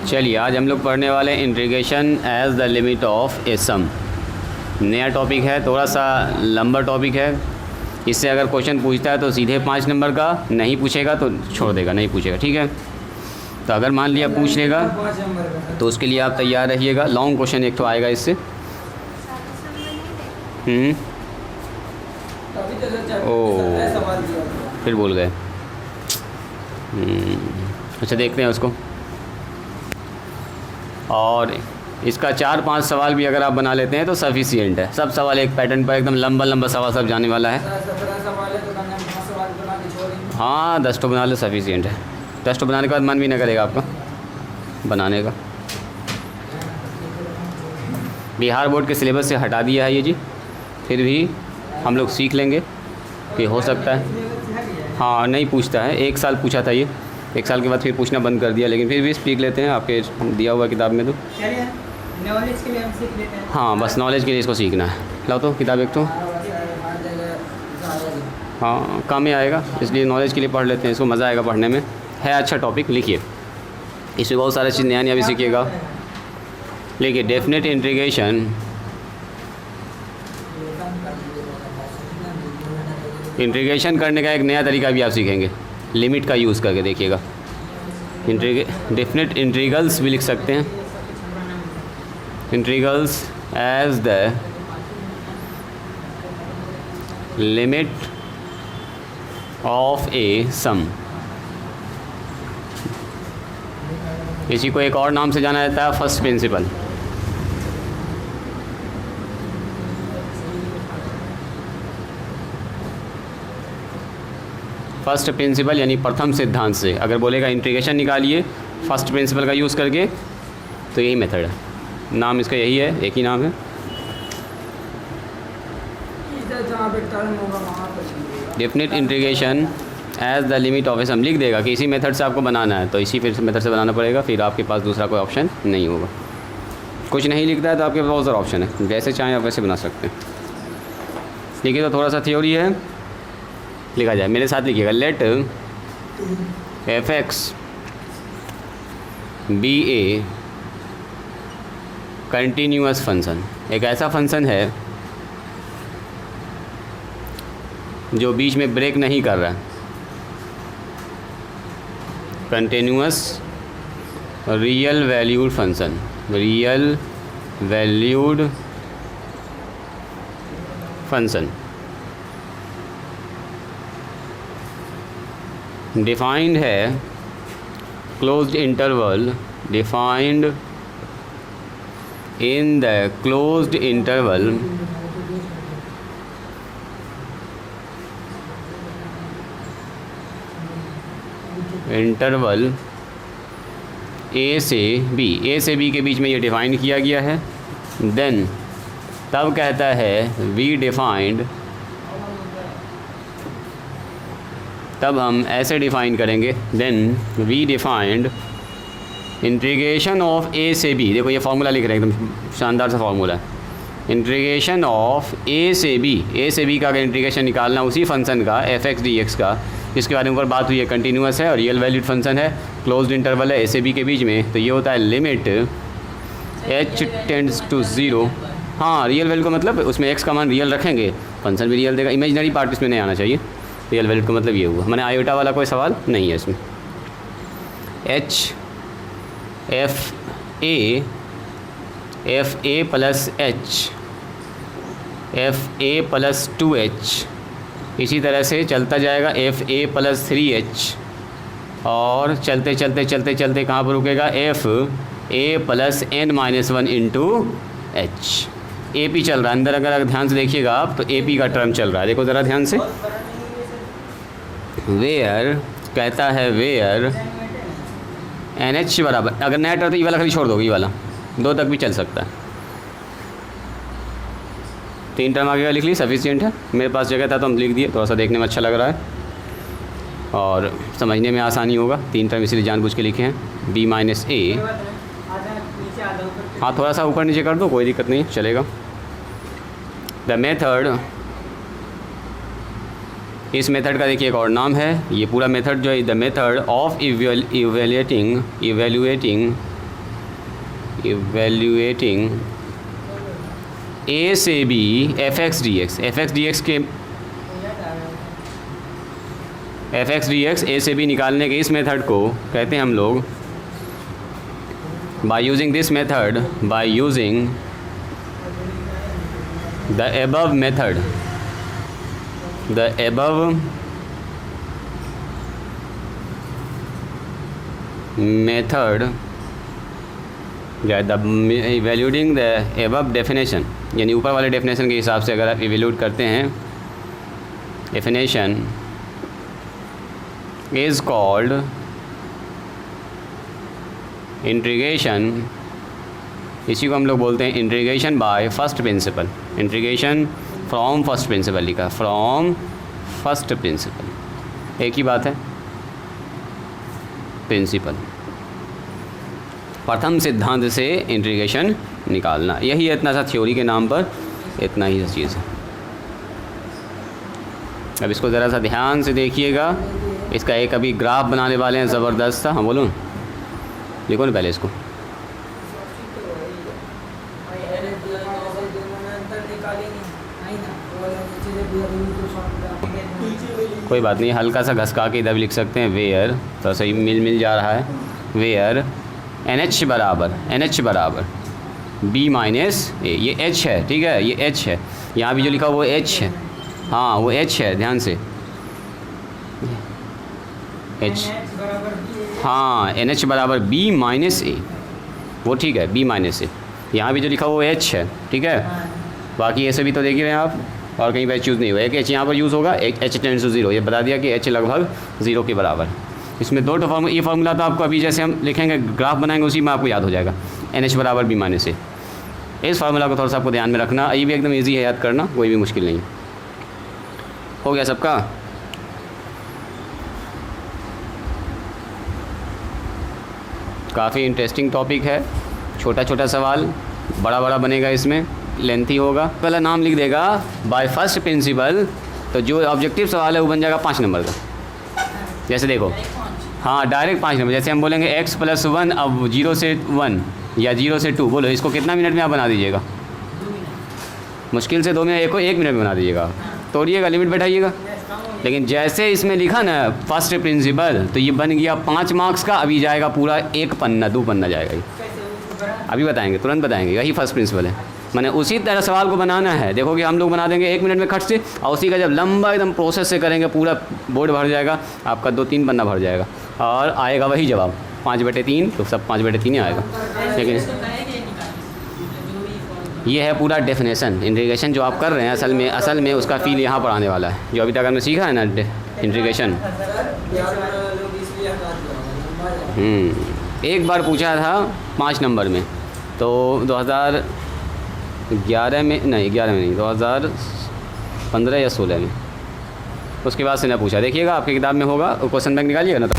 चलिए आज हम लोग पढ़ने वाले हैं integration as the limit of a sum. नया टॉपिक है, थोड़ा सा लंबा टॉपिक है। इससे अगर क्वेश्चन पूछता है तो सीधे 5 नंबर का, नहीं पूछेगा तो छोड़ देगा, नहीं पूछेगा, ठीक है। तो अगर मान लिया पूछ लेगा तो उसके लिए आप तैयार रहिएगा। लॉन्ग क्वेश्चन एक तो आएगा इससे। ओ फिर बोल गए। अच्छा देखते हैं उसको। और इसका 4-5 सवाल भी अगर आप बना लेते हैं तो सफिशिएंट है। सब सवाल एक पैटर्न पर, एकदम लंबा लंबा सवाल सब जाने वाला है। हाँ 10 तो बना लो, सफिशिएंट है। 10 तो बनाने के बाद मन भी ना करेगा आपका बनाने का। बिहार बोर्ड के सिलेबस से हटा दिया है ये जी, फिर भी हम लोग सीख लेंगे कि हो सकता है। हाँ नहीं पूछता है, 1 साल पूछा था ये, 1 साल के बाद फिर पूछना बंद कर दिया, लेकिन फिर भी सीख लेते हैं आपके दिया हुआ किताब में। तो नॉलेज के लिए हम सीख लेते हैं। हाँ बस नॉलेज के लिए इसको सीखना है। लाओ तो किताब एक तो, हाँ काम में आएगा, इसलिए नॉलेज के लिए पढ़ लेते हैं इसको। मज़ा आएगा पढ़ने में, है अच्छा टॉपिक। लिखिए, इसमें बहुत सारी चीज़ नया नया भी सीखिएगा। लिखिए डेफिनेट इंटीग्रेशन, इंटीग्रेशन करने का एक नया तरीका भी आप सीखेंगे, लिमिट का यूज़ करके देखिएगा। डेफिनेट इंटीग्रल्स भी लिख सकते हैं, integrals as the limit of a sum. इसी को एक और नाम से जाना जाता है फर्स्ट प्रिंसिपल। फर्स्ट प्रिंसिपल यानी प्रथम सिद्धांत से अगर बोलेगा इंटीग्रेशन निकालिए फर्स्ट प्रिंसिपल का यूज़ करके, तो यही मेथड है। नाम इसका यही है, एक ही नाम है। Definite integration as the limit of a sum लिख देगा कि इसी मेथड से आपको बनाना है, तो इसी फिर मेथड से बनाना पड़ेगा। फिर आपके पास दूसरा कोई ऑप्शन नहीं होगा। कुछ नहीं लिखता है तो आपके पास बहुत सारा ऑप्शन है, जैसे चाहें आप वैसे बना सकते हैं। देखिए तो थोड़ा सा थ्योरी है, लिखा जाए, मेरे साथ लिखिएगा। Let f x be a continuous function. एक ऐसा फंक्शन है जो बीच में ब्रेक नहीं कर रहा। Continuous real valued function, real valued function defined है closed interval, defined in the closed interval interval a से बी, ए से बी के बीच में ये डिफाइन किया गया है। देन तब कहता है वी डिफाइंड, तब हम ऐसे डिफाइन करेंगे। Then we defined integration of a से बी। देखो ये फार्मूला लिख रहे हैं, एकदम शानदार सा फार्मूला है। इंटीग्रेशन ऑफ ए से बी का अगर इंटीग्रेशन निकालना उसी फंक्शन का एफ एक्स डी एक्स का, जिसके बारे में ऊपर बात हुई है, कंटिन्यूअस है और रियल वैल्यूड फंक्शन है, क्लोज्ड इंटरवल है ए से बी के बीच में, तो ये होता है लिमिट h टेंड्स टू 0। हाँ रियल वैल्यू का मतलब उसमें x का मान रियल रखेंगे, फंक्शन भी रियल देगा। इमेजिनरी पार्ट इसमें नहीं आना चाहिए। रियल वैल्यू का मतलब ये हुआ, मैंने आयोटा वाला कोई सवाल नहीं है इसमें। F A plus H, F A plus 2h, इसी तरह से चलता जाएगा एफ ए प्लस 3h, और चलते चलते चलते चलते कहाँ पर रुकेगा, F A plus n-1 into H. A P चल रहा है अंदर, अगर ध्यान से देखिएगा आप तो ए पी का टर्म चल रहा है। देखो ज़रा ध्यान से, वेयर कहता है वेयर NH बराबर, अगर नेट है तो ये वाला खाली छोड़ दोगे, ये वाला 2 तक भी चल सकता है। 3 टर्म आगे का लिख ली, सफिशिएंट है। मेरे पास जगह था तो हम लिख दिए, थोड़ा सा देखने में अच्छा लग रहा है और समझने में आसानी होगा। 3 टर्म इसलिए जानबूझ के लिखे हैं। b माइनस ए, हाँ थोड़ा सा ऊपर नीचे कर दो, कोई दिक्कत नहीं, चलेगा। द मेथड, इस मेथड का देखिए एक और नाम है। ये पूरा मेथड जो है the method of evaluating evaluating a से b f x d x के f x d x a से बी निकालने के इस मेथड को कहते हैं हम लोग by using this method, by using the above method, the above method, the evaluating the above definition, यानी ऊपर वाले डेफिनेशन के हिसाब से अगर आप इवेल्यूट करते हैं, definition is called integration, इसी को हम लोग बोलते हैं integration by first principle, integration from first principle लिखा, फ्रॉम फर्स्ट प्रिंसिपल, एक ही बात है, प्रिंसिपल, प्रथम सिद्धांत से इंटीग्रेशन निकालना, यही है इतना सा थ्योरी के नाम पर, इतना ही चीज़ है। अब इसको ज़रा सा ध्यान से देखिएगा, इसका एक अभी ग्राफ बनाने वाले हैं ज़बरदस्त सा। हाँ बोलो, लिखो ना पहले इसको। कोई बात नहीं, हल्का सा घसका के इधर भी लिख सकते हैं, वेयर, तो सही मिल जा रहा है, वेयर एन एच बराबर बी माइनस ए, ये एच है, ठीक है, ये एच है, यहाँ भी जो लिखा वो एच है, हाँ वो एच है, ध्यान से एच, हाँ एन एच बराबर बी माइनस ए, वो ठीक है, बी माइनस ए, यहाँ भी जो लिखा वो एच है, ठीक है, बाकी ऐसे भी तो देख रहे हैं आप, और कहीं पर चूज़ नहीं हुआ, एक एच यहाँ पर यूज़ होगा, एक एच टेंड्स टू ज़ीरो, ये बता दिया कि एच लगभग ज़ीरो के बराबर। इसमें दो फार्मूला, ये फार्मूला तो आपको अभी जैसे हम लिखेंगे ग्राफ बनाएंगे उसी में आपको याद हो जाएगा, एन एच बराबर बी माइनस ए। इस फार्मूला को थोड़ा सा आपको ध्यान में रखना, ये भी एकदम ईजी है याद करना, कोई भी मुश्किल नहीं। हो गया सबका? काफ़ी इंटरेस्टिंग टॉपिक है, छोटा छोटा सवाल, बड़ा बड़ा बनेगा, इसमें लेंथी होगा। पहला नाम लिख देगा बाय फर्स्ट प्रिंसिपल, तो जो ऑब्जेक्टिव सवाल है वो बन जाएगा 5 नंबर का। जैसे देखो, हाँ डायरेक्ट 5 नंबर, जैसे हम बोलेंगे x+1, अब 0 से 1 या 0 से 2, बोलो इसको कितना मिनट में आप बना दीजिएगा? मुश्किल से 2 मिनट, एक मिनट में बना दीजिएगा, तोड़िएगा, लिमिट बैठाइएगा। लेकिन जैसे इसमें लिखा ना फर्स्ट प्रिंसिपल, तो ये बन गया 5 मार्क्स का, अभी जाएगा पूरा 1 पन्ना 2 पन्ना जाएगा ये, अभी बताएंगे, तुरंत बताएंगे, यही फर्स्ट प्रिंसिपल है। मैंने उसी तरह सवाल को बनाना है, देखोगे हम लोग बना देंगे 1 मिनट में खट से, और उसी का जब लंबा एकदम प्रोसेस से करेंगे पूरा बोर्ड भर जाएगा, आपका 2-3 पन्ना भर जाएगा, और आएगा वही जवाब 5/3, तो सब 5/3 ही आएगा। लेकिन ये है पूरा डेफिनेशन, इंटीग्रेशन जो आप कर रहे हैं, असल में उसका फील यहाँ पर आने वाला है, जो अभी तक हमने सीखा है ना इंटीग्रेशन। एक बार पूछा था 5 नंबर में, तो 2011 में नहीं, 2015 या 16 में, उसके बाद से ना पूछा, देखिएगा आपकी किताब में होगा, क्वेश्चन बैंक निकालिएगा ना, तो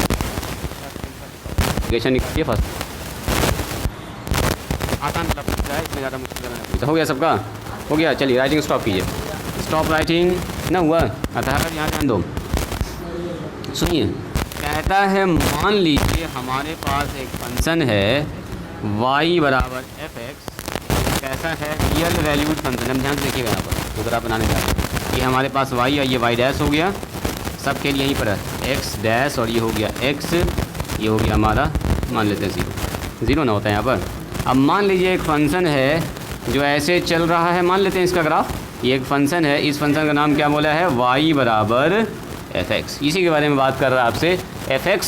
इंटीग्रेशन निकालिए फर्स्ट, आसान वाला पूछा है, इसमें ज़्यादा मुश्किल नहीं पूछा। हो गया सबका? हो गया, चलिए राइटिंग स्टॉप कीजिए, स्टॉप राइटिंग ना हुआ, अतः यहाँ ध्यान दो, सुनिए, कहता है मान लीजिए हमारे पास एक फंक्शन है y बराबर fx, कैसा है, रियल वैल्यूड फंक्शन, हम ध्यान से देखिएगा यहाँ पर, तो ज़रा बनाने जा रहे हैं, ये हमारे पास y है, ये y डैश हो गया, सब खेल यहीं पर है, x डैश, और ये हो गया x, ये हो गया हमारा, मान लेते हैं 0 ना होता है यहाँ पर। अब मान लीजिए एक फंक्शन है जो ऐसे चल रहा है, मान लेते हैं इसका ग्राफ, ये एक फंक्शन है, इस फंक्शन का नाम क्या बोला है, y बराबर fx, इसी के बारे में बात कर रहा है आपसे। fx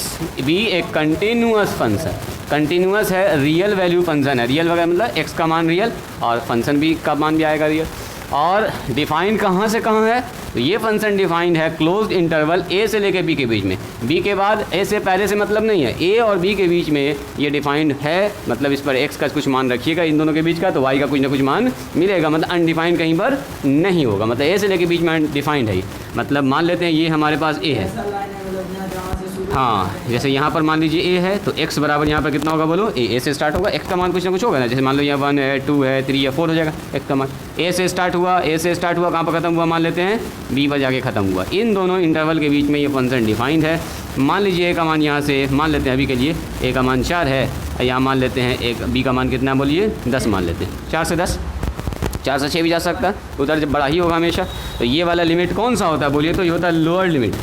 भी एक कंटिन्यूअस फंक्शन, कंटिन्यूअस है, रियल वैल्यू फंक्शन है, रियल वगैरह मतलब x का मान रियल, और फंक्शन भी का मान भी आएगा रियल, और डिफाइंड कहाँ से कहाँ है, तो ये फंक्शन डिफाइंड है क्लोज्ड इंटरवल a से लेकर b के बीच में, b के बाद a से पहले से मतलब नहीं है, a और b के बीच में ये डिफाइंड है, मतलब इस पर x का कुछ मान रखिएगा इन दोनों के बीच का, तो y का कुछ ना कुछ मान मिलेगा, मतलब अनडिफाइंड कहीं पर नहीं होगा, मतलब a से लेकर बीच में डिफाइंड है, मतलब मान लेते हैं ये हमारे पास a है, हाँ जैसे यहाँ पर मान लीजिए a है, तो x बराबर यहाँ पर कितना होगा बोलो, a से स्टार्ट होगा, x का मान कुछ ना कुछ होगा ना, जैसे मान लो यहाँ 1 है, 2 है, 3 है, 4 हो जाएगा, x का मान a से स्टार्ट हुआ, कहाँ पर ख़त्म हुआ, मान लेते हैं b पर जाके ख़त्म हुआ, इन दोनों इंटरवल के बीच में ये फंक्शन डिफाइंड है, मान लीजिए ए का मान यहाँ से मान लेते हैं अभी के लिए, ए का मान 4 है, यहाँ मान लेते हैं एक बी का मान कितना बोलिए 10 मान लेते हैं। 4 से 10, 4 से 6 भी जा सकता है, उधर जब बड़ा ही होगा हमेशा। तो ये वाला लिमिट कौन सा होता है बोलिए, तो ये होता है लोअर लिमिट।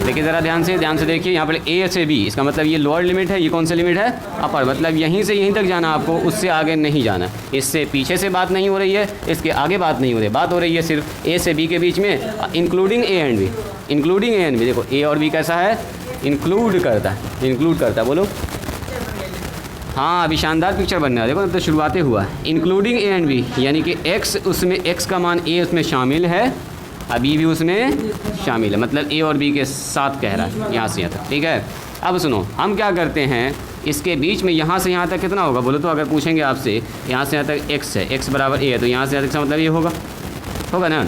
देखिए ज़रा ध्यान से देखिए, यहाँ पर ए से बी, इसका मतलब ये लोअर लिमिट है, ये कौन सा लिमिट है, अपर। मतलब यहीं से यहीं तक जाना आपको, उससे आगे नहीं जाना। इससे पीछे से बात नहीं हो रही है, इसके आगे बात नहीं हो रही है, बात हो रही है सिर्फ ए से बी के बीच में, including A and B. Including A and B, देखो ए और बी कैसा है, इंक्लूड करता है, बोलो। हाँ अभी शानदार पिक्चर बनना है, देखो तो शुरुआतें हुआ इंक्लूडिंग ए एंड बी, यानी कि एक्स उसमें, एक्स का मान ए उसमें शामिल है, अभी भी उसमें शामिल है, मतलब ए और बी के साथ कह रहा है यहाँ से यहाँ तक, ठीक है। अब सुनो, हम क्या करते हैं, इसके बीच में यहाँ से यहाँ तक कितना होगा बोलो तो, अगर पूछेंगे आपसे यहाँ से यहाँ तक x है, x बराबर a है, तो यहाँ से यहाँ तक का मतलब ये होगा ना।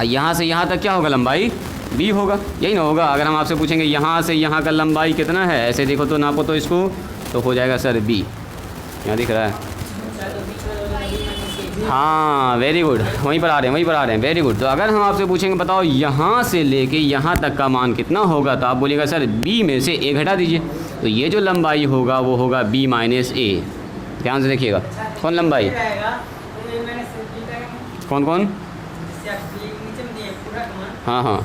यहाँ से यहाँ तक क्या होगा, लंबाई b होगा, यही ना होगा। अगर हम आपसे पूछेंगे यहाँ से यहाँ का लंबाई कितना है, ऐसे देखो तो नापो तो इसको, तो हो जाएगा सर b, यहाँ दिख रहा है। हाँ वेरी गुड, वहीं पर आ रहे हैं, वेरी गुड। तो अगर हम आपसे पूछेंगे बताओ यहाँ से लेके यहाँ तक का मान कितना होगा, तो आप बोलिएगा सर b में से a घटा दीजिए, तो ये जो लंबाई होगा वो होगा b माइनस a। ध्यान से देखिएगा, कौन लंबाई, कौन, हाँ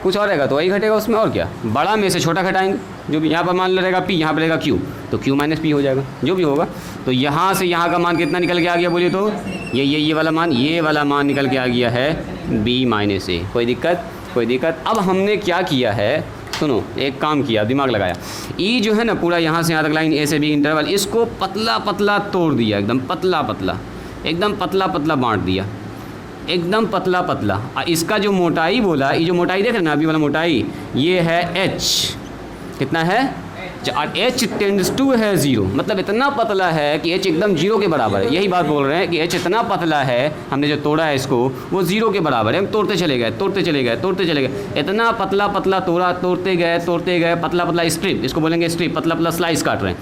कुछ और रहेगा तो वही घटेगा उसमें, और क्या। बड़ा में से छोटा घटाएंगे, जो भी यहाँ पर मान रहेगा p, यहाँ पर रहेगा q, तो q माइनस p हो जाएगा, जो भी होगा। तो यहाँ से यहाँ का मान कितना निकल के आ गया बोलिए तो, ये वाला मान निकल के आ गया है b माइनस a। कोई दिक्कत। अब हमने क्या किया है, सुनो एक काम किया, दिमाग लगाया, e जो है ना पूरा यहाँ से यहाँ तक लाइन a से b इंटरवल, इसको पतला पतला तोड़ दिया, एकदम पतला पतला बांट दिया, एकदम पतला पतला। इसका जो मोटाई बोला, ये जो मोटाई देख रहे ना अभी वाला मोटाई, ये है h, कितना है, और h टेंड्स टू है 0, मतलब इतना पतला है कि h एकदम 0 के बराबर है। यही बात बोल रहे हैं कि h इतना पतला है, हमने जो तोड़ा है इसको, वो 0 के बराबर है। हम तोड़ते चले गए, इतना पतला तोड़ते गए, पतला स्ट्रिप, इसको बोलेंगे स्ट्रिप, पतला स्लाइस काट रहे हैं,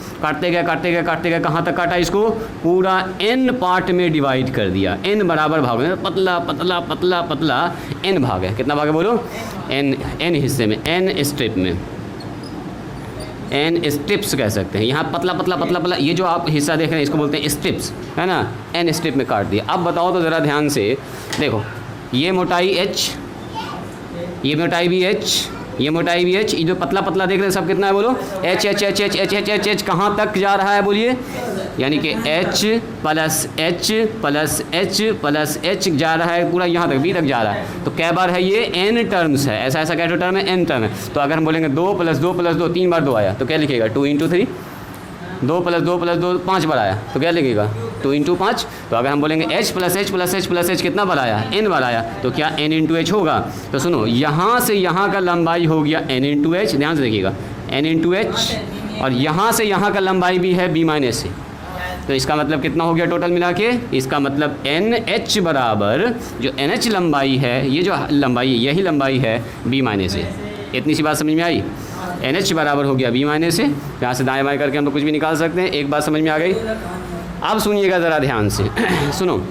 काटते गए, कहाँ तक काटा इसको, पूरा n पार्ट में डिवाइड कर दिया, n बराबर भाग में, पतला n भाग है, कितना भाग है बोलो, n हिस्से में, n स्ट्रिप में, n स्ट्रिप्स कह सकते हैं। यहाँ पतला, ये जो आप हिस्सा देख रहे हैं इसको बोलते हैं स्ट्रिप्स, है ना, n स्ट्रिप में काट दिया। अब बताओ तो ज़रा ध्यान से देखो, ये मोटाई h, ये मोटाई भी h, ये जो पतला देख रहे हैं सब कितना है बोलो, h कहाँ तक जा रहा है बोलिए, यानी कि h प्लस h जा रहा है पूरा यहाँ तक, b तक जा रहा है। तो कै बार है ये, n टर्म्स है, ऐसा क्या टर्म है, n टर्म है। तो अगर हम बोलेंगे 2 + 2 + 2, 3 बार 2 आया तो क्या लिखेगा, 2 × 3, 2 + 2 + 2 5 बार आया तो क्या लिखेगा, 2 × 5। तो अगर हम बोलेंगे h कितना बार आया, n बार आया, तो क्या n × h होगा। तो सुनो, यहाँ से यहाँ का लंबाई हो गया n × h, ध्यान से देखिएगा, n × h, और यहाँ से यहाँ का लंबाई भी है b माइनस से। तो इसका मतलब कितना हो गया टोटल मिला के, इसका मतलब NH बराबर जो NH लंबाई है, ये जो लंबाई है यही लंबाई है b माइनस से। इतनी सी बात समझ में आई, NH बराबर हो गया b माइनस से। यहाँ से दाएँ बाएँ करके हम लोग कुछ भी निकाल सकते हैं, एक बात समझ में आ गई। अब सुनिएगा ज़रा ध्यान से सुनो,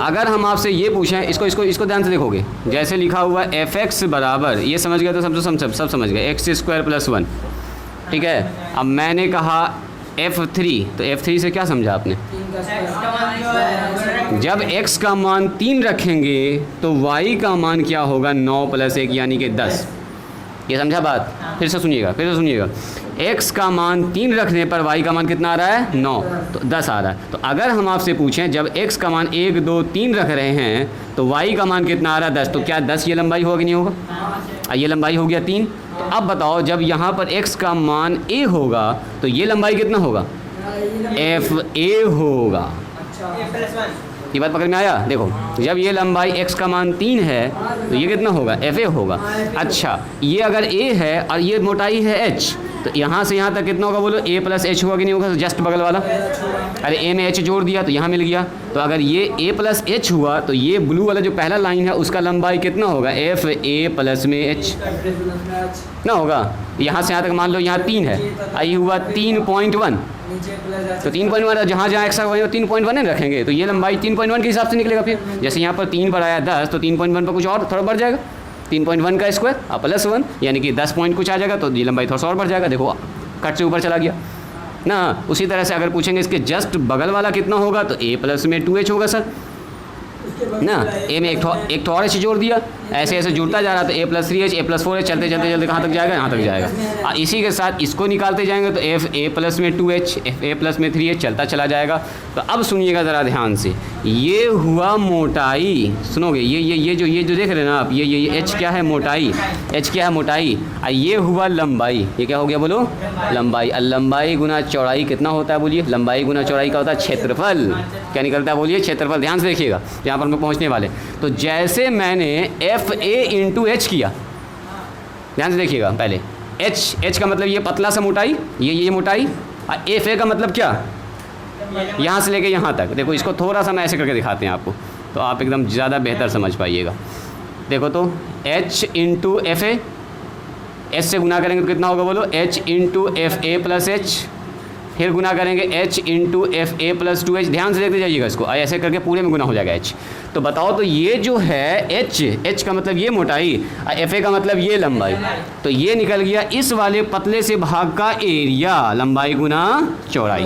अगर हम आपसे ये पूछें, इसको ध्यान से देखोगे, जैसे लिखा हुआ fx बराबर, ये समझ गए तो सब समझ गए, x² + 1, ठीक है। अब मैंने कहा f3, तो f3 से क्या समझा आपने, जब x का मान 3 रखेंगे तो y का मान क्या होगा, 9 + 1 यानी कि 10। ये समझा बात, फिर से सुनिएगा, x का मान 3 रखने पर y का मान कितना आ रहा है, 9, तो 10 आ रहा है। तो अगर हम आपसे पूछें जब x का मान 1 2 3 रख रहे हैं तो y का मान कितना आ रहा है, 10, तो क्या 10 ये लंबाई होगा कि नहीं होगा, ये लंबाई हो गया 3। तो अब बताओ जब यहाँ पर x का मान a होगा तो ये लंबाई कितना होगा, fa होगा। ये बात पकड़ में आया, देखो जब ये लंबाई x का मान 3 है तो ये कितना होगा, fa होगा। अच्छा, ये अगर a है और ये मोटाई है h, तो यहाँ से यहाँ तक कितना होगा बोलो, a + h होगा कि नहीं होगा, जस्ट बगल वाला, अरे a में h जोड़ दिया तो यहाँ मिल गया। तो अगर ये a + h हुआ तो ये ब्लू वाला जो पहला लाइन है उसका लंबाई कितना होगा, fa प्लस में h ना होगा। यहाँ से यहाँ तक मान लो यहाँ 3 है, आई हुआ 3.1, तो 3.1 जहाँ x वहीं 3.1 रखेंगे तो ये लंबाई 3.1 के हिसाब से निकलेगा। फिर जैसे यहाँ पर 3 पर आया 10, तो 3.1 पर कुछ और थोड़ा बढ़ जाएगा, 3.1 का स्क्वायर और +1 यानी कि 10 पॉइंट कुछ आ जाएगा, तो ये लंबाई थोड़ा सा और बढ़ जाएगा। देखो कट से ऊपर चला गया ना। उसी तरह से अगर पूछेंगे इसके जस्ट बगल वाला कितना होगा, तो a प्लस में 2h होगा सर ना। ए में एक ठो और एच जोड़ दिया, ऐसे ऐसे जुड़ता जा रहा, तो a+3h a+4h चलते चलते चलते कहाँ तक जाएगा, यहाँ तक जाएगा। और इसी के साथ इसको निकालते जाएंगे तो f a प्लस में 2h f a प्लस में 3h चलता चला जाएगा। तो अब सुनिएगा ज़रा ध्यान से, ये हुआ मोटाई, सुनोगे, ये जो देख रहे हैं ना आप, ये h क्या है, मोटाई, h क्या है, मोटाई। और ये हुआ लंबाई, ये क्या हो गया बोलो, लंबाई। और लंबाई गुना चौड़ाई कितना होता है बोलिए, लंबाई गुना चौड़ाई का होता है क्षेत्रफल। क्या निकलता है बोलिए, क्षेत्रफल। ध्यान से देखिएगा, यहाँ पर हम पहुँचने वाले। तो जैसे मैंने FA इंटू एच किया, ध्यान से देखिएगा पहले, H का मतलब ये पतला सा मोटाई, ये मोटाई, और FA का मतलब क्या, यहाँ से लेके यहाँ तक। देखो इसको थोड़ा सा मैं ऐसे करके दिखाते हैं आपको, तो आप एकदम ज़्यादा बेहतर समझ पाइएगा। देखो तो H इंटू FA, H से गुना करेंगे तो कितना होगा बोलो, H into FA plus H, फिर गुना करेंगे H into FA plus 2H। ध्यान से देखते जाइएगा इसको, ऐसे करके पूरे में गुना हो जाएगा H। तो बताओ तो ये जो है H का मतलब ये मोटाई और FA का मतलब ये लंबाई, तो ये निकल गया इस वाले पतले से भाग का एरिया, लंबाई गुना चौड़ाई।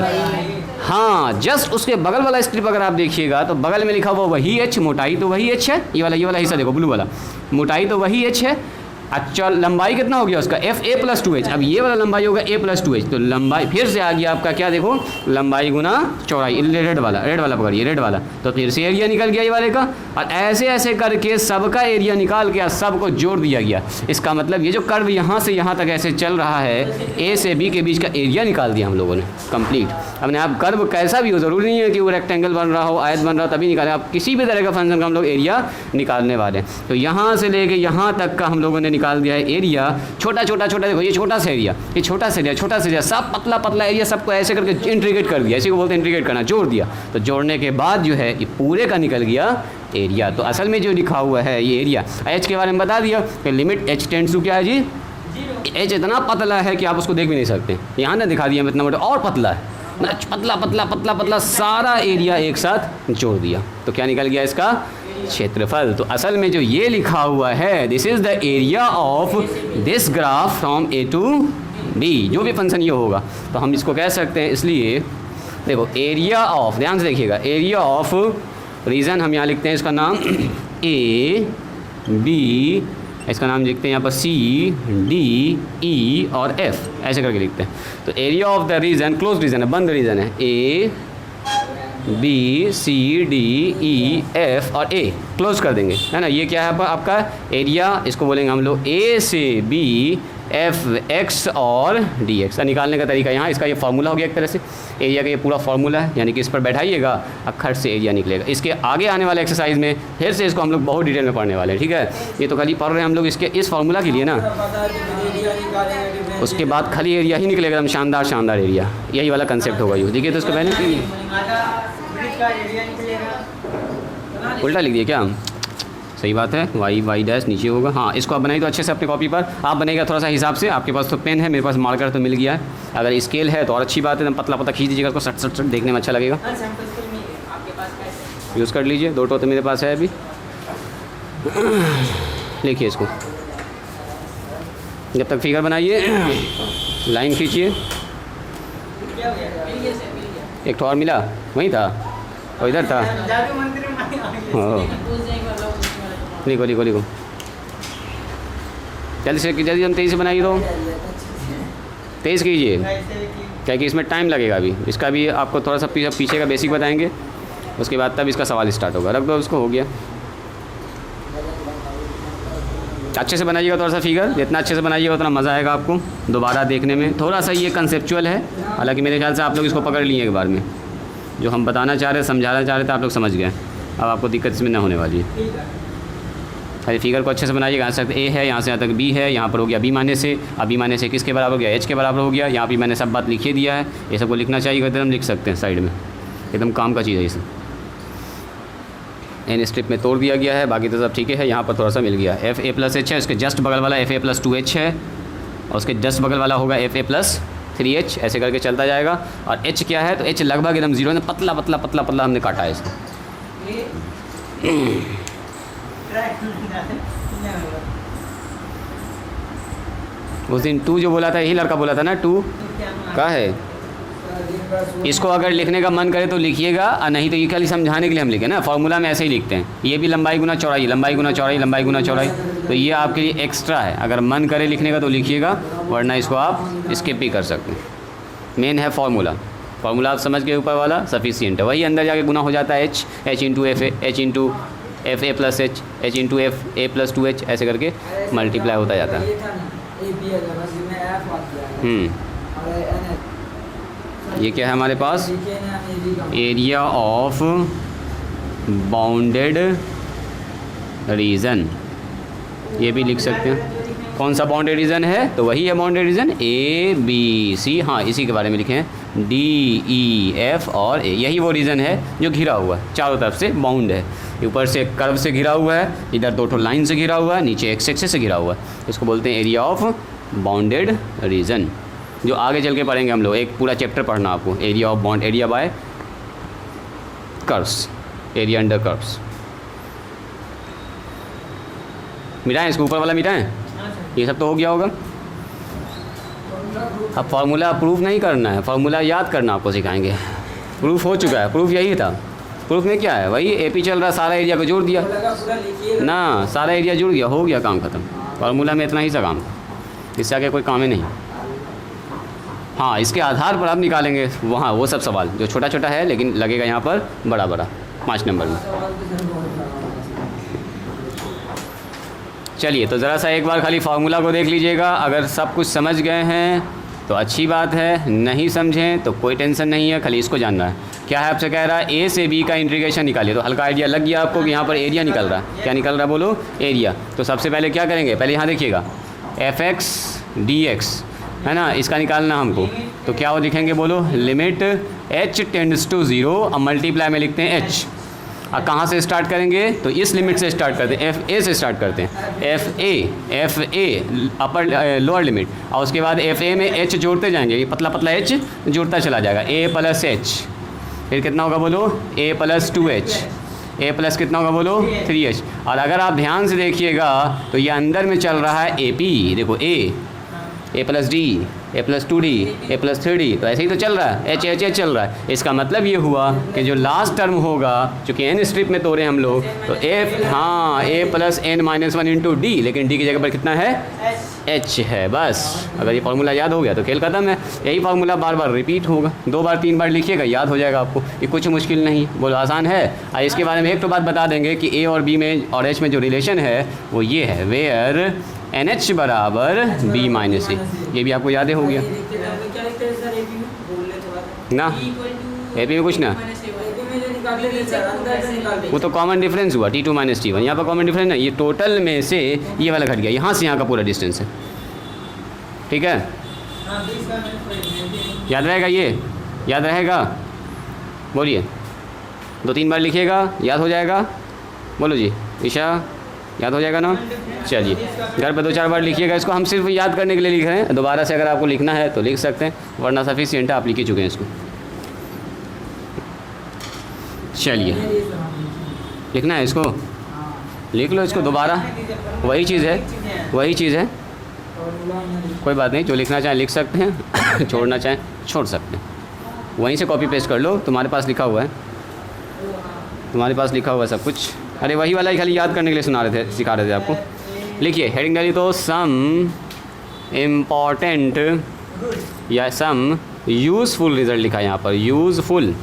हाँ, जस्ट उसके बगल वाला स्ट्रिप अगर आप देखिएगा तो बगल में लिखा हुआ वही H, मोटाई तो वही H है, ये वाला हिस्सा देखो ब्लू वाला, मोटाई तो वही H है। अच्छा, लंबाई कितना हो गया उसका, FA प्लस 2H। अब ये वाला लंबाई होगा A प्लस 2H, तो लंबाई फिर से आ गया आपका क्या, देखो लंबाई गुना चौड़ाई। रेड वाला पकड़िए, रेड वाला, तो फिर से एरिया निकल गया ये वाले का। और ऐसे ऐसे करके सबका एरिया निकाल के सबको जोड़ दिया गया। इसका मतलब ये जो कर्व यहाँ से यहाँ तक ऐसे चल रहा है, A से B के बीच का एरिया निकाल दिया हम लोगों ने कंप्लीट। अपने आप कर्व कैसा भी हो, ज़रूरी नहीं है कि वो रेक्टेंगल बन रहा हो, आयत बन रहा हो तभी निकालें, आप किसी भी तरह का फंक्शन का हम लोग एरिया निकालने वाले हैं। तो यहाँ से लेके यहाँ तक का हम लोगों ने निकाल दिया है एरिया, छोटा, देखो ये छोटा सा एरिया, ये छोटा सा एरिया, सब पतला एरिया, सबको ऐसे करके इंटीग्रेट कर दिया, इसी को बोलते हैं इंटीग्रेट करना, जोड़ दिया। तो जोड़ने के बाद जो है ये पूरे का निकल गया एरिया। तो असल में जो लिखा हुआ है ये एरिया, H के बारे में बता दिया कि लिमिट H टेंड्स टू क्या है जी, H इतना पतला है कि आप उसको देख भी नहीं सकते। यहाँ ना दिखा दिया इतना मोटा, और पतला है, पतला सारा एरिया एक साथ जोड़ दिया, तो क्या निकल गया इसका क्षेत्रफल। तो असल में जो ये लिखा हुआ है, this is the area of this graph from A to B, जो भी फंक्शन ये होगा तो हम इसको कह सकते हैं। इसलिए देखो एरिया ऑफ, ध्यान से देखिएगा, एरिया ऑफ रीजन हम यहाँ लिखते हैं इसका नाम A B, इसका नाम लिखते हैं यहाँ पर C D E और F, ऐसे करके लिखते हैं। तो area of the region, close region है, बंद रीजन है, A B C D E F और A क्लोज कर देंगे, है ना। ये क्या है आपका एरिया, इसको बोलेंगे हम लोग A से B F X और DX। निकालने का तरीका यहाँ, इसका ये फार्मूला हो गया एक तरह से, एरिया का ये पूरा फार्मूला है, यानी कि इस पर बैठाइएगा अखर से एरिया निकलेगा। इसके आगे आने वाले एक्सरसाइज में फिर से इसको हम लोग बहुत डिटेल में पढ़ने वाले हैं, ठीक है। ये तो खाली पढ़ रहे हैं हम लोग इसके इस फार्मूला के लिए ना, उसके बाद खाली एरिया ही निकलेगा, एकदम शानदार एरिया, यही वाला कंसेप्ट होगा। ये देखिए तो इसको पहले उल्टा लिख दिए क्या हम, सही बात है, वाई डैश नीचे होगा। हाँ, इसको आप बनाइए तो अच्छे से अपने कॉपी पर आप बनाइएगा थोड़ा सा हिसाब से। आपके पास तो पेन है, मेरे पास मार्कर तो मिल गया है। अगर स्केल है तो और अच्छी बात है, एकदम पतला खींच दीजिएगा उसको, सट देखने में अच्छा लगेगा। यूज़ कर लीजिए, 2 तो मेरे पास है अभी। लिखिए इसको, जब तक फिगर बनाइए, लाइन खींचिए। एक तो और मिला, वहीं था और इधर था। लिखो जल्दी हम 23 से बनाइए, तो 23 कीजिए, क्या कि इसमें टाइम लगेगा अभी। इसका भी आपको थोड़ा सा पीछे का बेसिक बताएंगे, उसके बाद तब इसका सवाल स्टार्ट होगा। रख दो उसको, हो गया। अच्छे से बनाइएगा थोड़ा सा फिगर, जितना अच्छे से बनाइएगा उतना मज़ा आएगा आपको दोबारा देखने में। थोड़ा सा ये कंसेप्चुअल है, हालांकि मेरे ख्याल से आप लोग इसको पकड़ लिए एक बार में, जो हम बताना चाह रहे, समझाना चाह रहे थे, आप लोग समझ गए। अब आपको दिक्कत इसमें ना होने वाली है। अरे फिगर को अच्छे से बनाइएगा। यहाँ से A है, यहाँ से यहाँ तक B है, यहाँ पर हो गया B माने से, अब B माने से किसके बराबर हो गया, H के बराबर हो गया। यहाँ भी मैंने सब बात लिखी दिया है, ये सबको लिखना चाहिए, एकदम लिख सकते हैं साइड में, एकदम काम का चीज़ है। इसे N स्ट्रिप में तोड़ दिया गया है, बाकी तो सब ठीक है। यहाँ पर थोड़ा सा मिल गया, FA प्लस H है, उसके जस्ट बगल वाला FA प्लस 2H है, और उसके जस्ट बगल वाला होगा FA प्लस 3H, ऐसे करके चलता जाएगा। और H क्या है, तो H लगभग एकदम 0 है, पतला हमने काटा है इसको। उस दिन टू जो बोला था यही लड़का बोला था ना, टू का है। इसको अगर लिखने का मन करे तो लिखिएगा, और नहीं तो ये खाली समझाने के लिए हम लिखे ना, फार्मूला में ऐसे ही लिखते हैं। ये भी लंबाई गुना चौड़ाई, लंबाई गुना चौड़ाई, लंबाई गुना चौड़ाई, तो ये आपके लिए एक्स्ट्रा है। अगर मन करे लिखने का तो लिखिएगा, वरना इसको आप स्किप भी कर सकते हैं। मेन है फार्मूला, फार्मूला आप समझ के ऊपर वाला सफिशिएंट है, वही अंदर जाके गुना हो जाता है H into F A plus H into F A plus 2h, ऐसे करके मल्टीप्लाई होता जाता है। ये क्या है हमारे पास, एरिया ऑफ बाउंडेड रीजन, ये भी लिख सकते हैं। कौन सा बाउंडेड रीजन है, तो वही है बाउंडेड रीजन ABC, हाँ इसी के बारे में लिखे हैं, DEF और A, यही वो रीजन है जो घिरा हुआ है, चारों तरफ से बाउंड है। ऊपर से कर्व से घिरा हुआ है, इधर दो ठो लाइन से घिरा हुआ है, नीचे एक्स एक्सिस से घिरा हुआ है। इसको बोलते हैं एरिया ऑफ बाउंडेड रीजन, जो आगे चल के पढ़ेंगे हम लोग। एक पूरा चैप्टर पढ़ना आपको, area of bound, area by curves, area under curves. मिटाएं इसको, ऊपर वाला मिटाएं, ये सब तो हो गया होगा। अब फार्मूला प्रूफ नहीं करना है, फार्मूला याद करना आपको सिखाएंगे। प्रूफ हो चुका है, प्रूफ यही था। प्रूफ में क्या है, वही AP चल रहा, सारा एरिया को जोड़ दिया ना, सारा एरिया जुड़ गया, हो गया काम ख़त्म। फार्मूला में इतना ही सा काम, इससे आगे कोई काम ही नहीं। हाँ, इसके आधार पर आप निकालेंगे वहाँ वो सब सवाल जो छोटा छोटा है, लेकिन लगेगा यहाँ पर बड़ा बड़ा 5 नंबर में। चलिए, तो ज़रा सा एक बार खाली फार्मूला को देख लीजिएगा। अगर सब कुछ समझ गए हैं तो अच्छी बात है, नहीं समझें तो कोई टेंशन नहीं है, खाली इसको जानना है। क्या है आपसे कह रहा है, A से B का इंटीग्रेशन निकालिए। तो हल्का आइडिया लग गया आपको कि यहाँ पर एरिया निकल रहा है। क्या निकल रहा है बोलो, एरिया। तो सबसे पहले क्या करेंगे, पहले यहाँ देखिएगा fx dx है ना, इसका निकालना हमको। तो क्या वो लिखेंगे बोलो, लिमिट h टेंड्स टू 0, अब मल्टीप्लाई में लिखते हैं h। अब कहाँ से स्टार्ट करेंगे, तो इस लिमिट से स्टार्ट करते हैं, FA से स्टार्ट करते हैं, FA अपर लोअर लिमिट, और उसके बाद FA में H जोड़ते जाएंगे, ये पतला पतला H जोड़ता चला जाएगा, A प्लस H, फिर कितना होगा बोलो, A plus 2H, A plus कितना होगा बोलो, 3H। और अगर आप ध्यान से देखिएगा तो ये अंदर में चल रहा है AP, देखो A plus D, A plus 2D, A plus 3D, तो ऐसे ही तो चल रहा है, H चल रहा है। इसका मतलब ये हुआ कि जो लास्ट टर्म होगा, चूँकि n स्ट्रिप में तोड़े हम लोग, तो A plus n-1 into D, लेकिन D की जगह पर कितना है, H है। बस अगर ये फार्मूला याद हो गया तो खेल खत्म है। यही फार्मूला बार बार रिपीट होगा, 2 बार 3 बार लिखिएगा, याद हो जाएगा आपको। ये कुछ मुश्किल नहीं, बोलो आसान है। और इसके बारे में एक तो बात बता देंगे कि A और B में और H में जो रिलेशन है वो ये है, वेयर NH बराबर B माइनस A, ये भी आपको याद हो गया ना। AP में कुछ ना, वो तो कॉमन डिफरेंस हुआ T2 माइनस T1, यहाँ पर कॉमन डिफरेंस ना, ये टोटल में से ये वाला घट गया, यहाँ से यहाँ का पूरा डिस्टेंस है, ठीक है। याद रहेगा, ये याद रहेगा, बोलिए 2-3 बार लिखिएगा, याद हो जाएगा। बोलो जी ईशा, याद हो जाएगा ना। चलिए, घर पे 2-4 बार लिखिएगा इसको, हम सिर्फ याद करने के लिए लिख रहे हैं। दोबारा से अगर आपको लिखना है तो लिख सकते हैं, वरना सफिशिएंट है, आप लिख ही चुके हैं इसको। चलिए, लिखना है इसको, लिख लो इसको दोबारा, वही चीज़ है, वही चीज़ है, कोई बात नहीं। जो लिखना चाहें लिख सकते हैं, छोड़ना चाहें छोड़ सकते हैं, वहीं से कॉपी पेस्ट कर लो, तुम्हारे पास लिखा हुआ है, तुम्हारे पास लिखा हुआ है सब कुछ। अरे वही वाला ही खाली याद करने के लिए सिखा रहे थे आपको। लिखिए हेडिंग डाली तो सम इम्पॉर्टेंट या सम यूज़फुल रिज़ल्ट लिखा है यहाँ पर, यूज़फुल,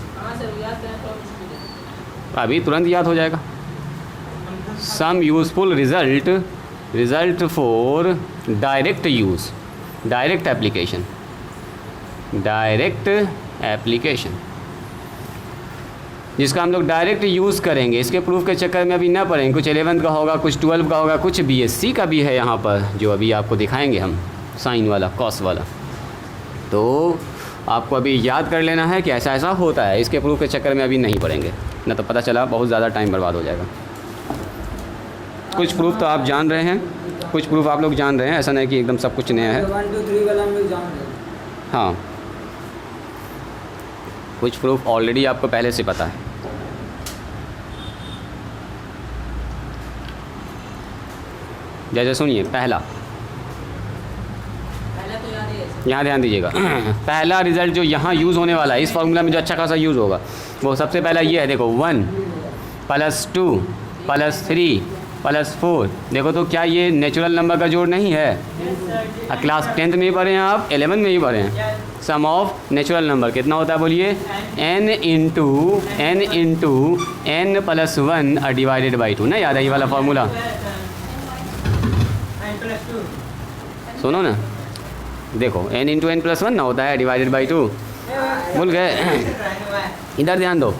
अभी तुरंत याद हो जाएगा। Some useful result for direct use, direct application, direct application, जिसका हम लोग डायरेक्ट यूज़ करेंगे। इसके प्रूफ के चक्कर में अभी ना पढ़ेंगे, कुछ 11th का होगा, कुछ 12 का होगा, कुछ BSc का भी है यहाँ पर, जो अभी आपको दिखाएंगे हम, साइन वाला, कॉस वाला। तो आपको अभी याद कर लेना है कि ऐसा ऐसा होता है, इसके प्रूफ के चक्कर में अभी नहीं पढ़ेंगे, ना तो पता चला बहुत ज़्यादा टाइम बर्बाद हो जाएगा। कुछ प्रूफ तो आप जान रहे हैं, कुछ प्रूफ आप लोग जान रहे हैं, ऐसा नहीं कि एकदम सब कुछ नया है। 1 2 3 वाला हम लोग जान रहे हैं। हाँ, कुछ प्रूफ ऑलरेडी आपको पहले से पता है। जैसे सुनिए, पहला यहाँ ध्यान दीजिएगा। पहला रिजल्ट जो यहाँ यूज़ होने वाला है, इस फार्मूला में जो अच्छा खासा यूज़ होगा, वो सबसे पहला ये है। देखो 1 + 2 + 3 + 4। देखो तो क्या ये नेचुरल नंबर का जोड़ नहीं है? क्लास 10th में ही पढ़े हैं आप, 11 में ही पढ़े हैं। सम ऑफ नेचुरल नंबर कितना होता है बोलिए? n × n + 1 डिवाइडेड बाई 2 ना। याद है ये वाला फार्मूला? सुनो ना, देखो n × n + 1 ना होता है डिवाइडेड बाई 2। भूल गए? इधर ध्यान दो।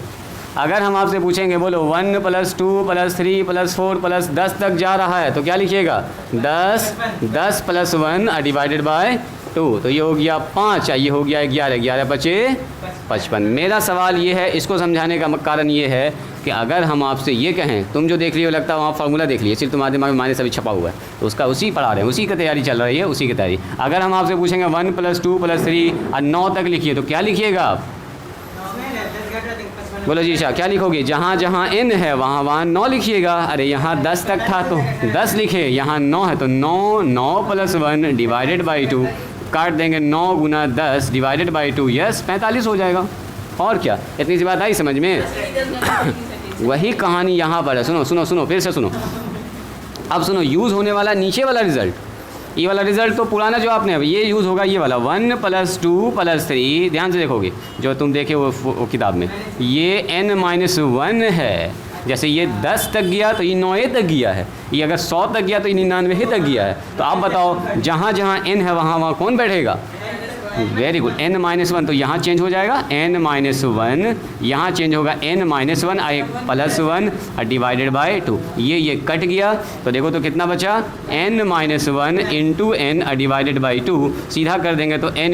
अगर हम आपसे पूछेंगे बोलो 1 + 2 + 3 + 4 + 10 तक जा रहा है तो क्या लिखिएगा? 10 + 1 डिवाइडेड बाय 2। तो ये हो गया 5, ये हो गया 11, 11 बचे 55। मेरा सवाल ये है, इसको समझाने का कारण ये है कि अगर हम आपसे ये कहें, तुम जो देख रही हो लगता है वहाँ फार्मूला देख लिए, सिर्फ तुम्हारे दिमाग में माइनस अभी छपा हुआ है, तो उसका उसी पढ़ा रहे हैं, उसी की तैयारी चल रही है, उसी की तैयारी। अगर हम आपसे पूछेंगे 1 + 2 + 3 और 9 तक लिखिए तो क्या लिखिएगा आप? बोलो जी शाह, क्या लिखोगे? जहाँ जहाँ n है वहाँ वहाँ 9 लिखिएगा। अरे यहाँ 10 तक था तो 10 लिखे, यहाँ 9 है तो 9 + 1 डिवाइडेड बाई 2। काट देंगे 9 × 10 डिवाइडेड बाई 2, यस 45 हो जाएगा। और क्या, इतनी सी बात आई समझ में? वही कहानी यहाँ पर है। सुनो सुनो सुनो, फिर से सुनो। अब सुनो, यूज़ होने वाला नीचे वाला रिज़ल्ट, ये वाला रिज़ल्ट तो पुराना जो आपने, अब ये यूज़ होगा ये वाला 1 + 2 + 3। ध्यान से देखोगे जो तुम देखे वो किताब में, ये n-1 है। जैसे ये 10 तक गया तो ये 9 तक गया है, ये अगर 100 तक गया तो ये 99 तक गया है। तो आप बताओ जहाँ जहाँ n है वहाँ वहाँ कौन बैठेगा? वेरी गुड, n-1 तो यहाँ चेंज हो जाएगा, n-1 यहाँ चेंज होगा, n-1 +1 डिवाइडेड बाय 2। ये कट गया तो देखो तो कितना बचा? n-1 × n divided by 2। सीधा कर देंगे तो n ×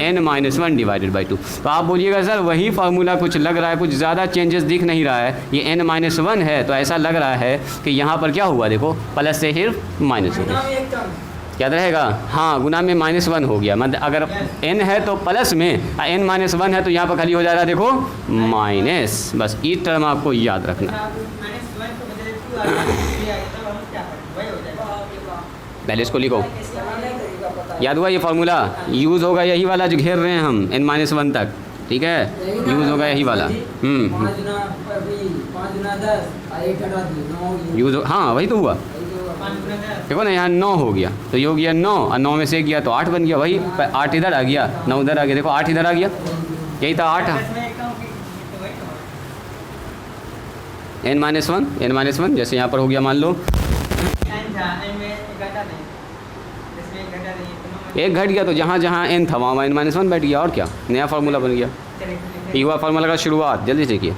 n-1 डिवाइडेड बाई 2। तो आप बोलिएगा सर वही फार्मूला कुछ लग रहा है, कुछ ज़्यादा चेंजेस दिख नहीं रहा है, ये n-1 है तो ऐसा लग रहा है कि यहाँ पर क्या हुआ? देखो प्लस से सिर्फ माइनस हो गया। याद रहेगा? हाँ, गुना में -1 हो गया। मतलब अगर n है तो प्लस में, n-1 है तो यहाँ पर खाली हो जाएगा देखो माइनस। बस इस टर्म आपको याद रखना। पहले इसको लिखो, याद हुआ? ये फार्मूला यूज़ होगा यही वाला जो घेर रहे हैं हम, n-1 तक, ठीक है? यूज़ होगा यही वाला। यूज़ हाँ वही तो हुआ। देखो ना यहाँ 9 हो गया तो ये हो गया 9 और 9 में से गया तो 8 बन गया। वही 8 इधर आ गया, 9 उधर आ गया, देखो 8 इधर आ गया, यही था 8। n-1 जैसे यहाँ पर हो गया, मान लो एक घट गया तो जहाँ जहाँ n था वहाँ n-1 बैठ गया। और क्या, नया फार्मूला बन गया। ये हुआ फार्मूला का शुरुआत। जल्दी से देखिए,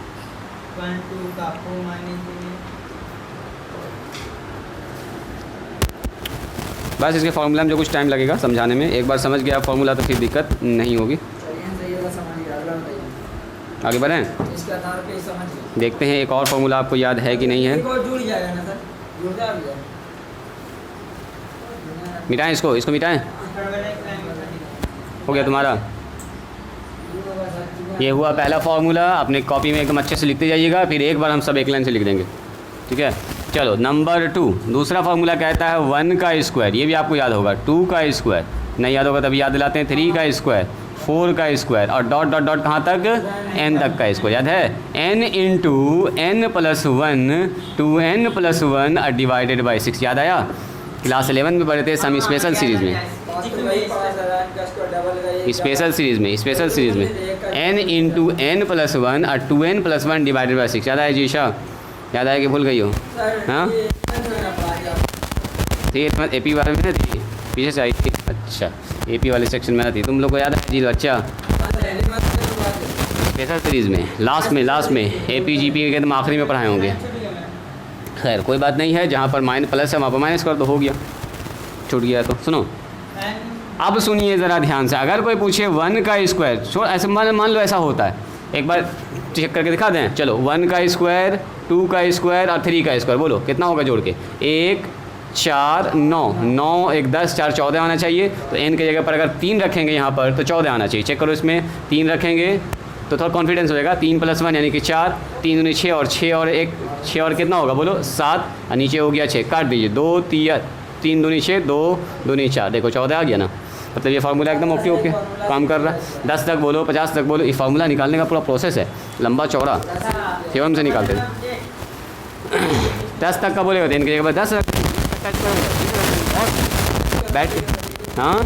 बस इसके फार्मूला में जो कुछ टाइम लगेगा समझाने में, एक बार समझ गया फार्मूला तो फिर दिक्कत नहीं होगी। आगे बढ़ें, देखते हैं एक और फार्मूला आपको याद है कि नहीं है। मिटाएं इसको मिटाएं। हो गया तुम्हारा, ये हुआ पहला फार्मूला। अपने कॉपी में एकदम अच्छे से लिखते जाइएगा, फिर एक बार हम सब एक लाइन से लिख देंगे, ठीक है? चलो नंबर 2, दूसरा फार्मूला कहता है 1 का स्क्वायर। ये भी आपको याद होगा। 2 का स्क्वायर नहीं याद होगा तभी याद दिलाते हैं। 3 का स्क्वायर, 4 का स्क्वायर और डॉट डॉट डॉट कहाँ तक? n तक का स्क्वायर। याद है? n × n + 1 2n + 1 divided by 6। याद आया? क्लास 11 में पढ़े थे सम स्पेशल सीरीज़ में, स्पेशल सीरीज़ में n × n + 1 और 2n + 1 डिवाइडेड बाई 6। याद आया जीशा? याद आया कि भूल गई हो? हाँ थी AP वाले में थी, पीछे से आई थी। अच्छा, AP वाले सेक्शन में थी, तुम लोग को याद है जी? अच्छा, स्पेशल सीरीज़ में लास्ट में AP GP के एकदम आखिरी में पढ़ाए होंगे। खैर कोई बात नहीं है, जहाँ पर प्लस है वहाँ पर माइनस कर दो, हो गया। छूट गया तो सुनो, अब सुनिए ज़रा ध्यान से। अगर कोई पूछे 1 का स्क्वायर, ऐसे मान लो ऐसा होता है, एक बार चेक करके दिखा दें। चलो 1 का स्क्वायर, 2 का स्क्वायर और 3 का स्क्वायर, बोलो कितना होगा जोड़ के? 1 4 9, 9 1 10 4 14 आना चाहिए। तो n की जगह पर अगर 3 रखेंगे यहाँ पर तो 14 आना चाहिए। चेक करो, इसमें 3 रखेंगे तो थोड़ा कॉन्फिडेंस होएगा। 3 + 1 यानी कि 4, 3 × 6 और 6 और 1 6 और कितना होगा बोलो? 7 और नीचे हो गया 6। काट दीजिए, 2 3 3 दूनी 6, 2 दूनी 4, देखो 14 आ गया ना। मतलब ये फार्मूला एकदम ओके ओके काम कर रहा है। 10 तक बोलो, 50 तक बोलो, ये फार्मूला निकालने का पूरा प्रोसेस है, लंबा चौड़ा, थ्योरम से निकालते हैं। 10 तक का बोलेगा तो इनके जगह पर 10 बैठ, हाँ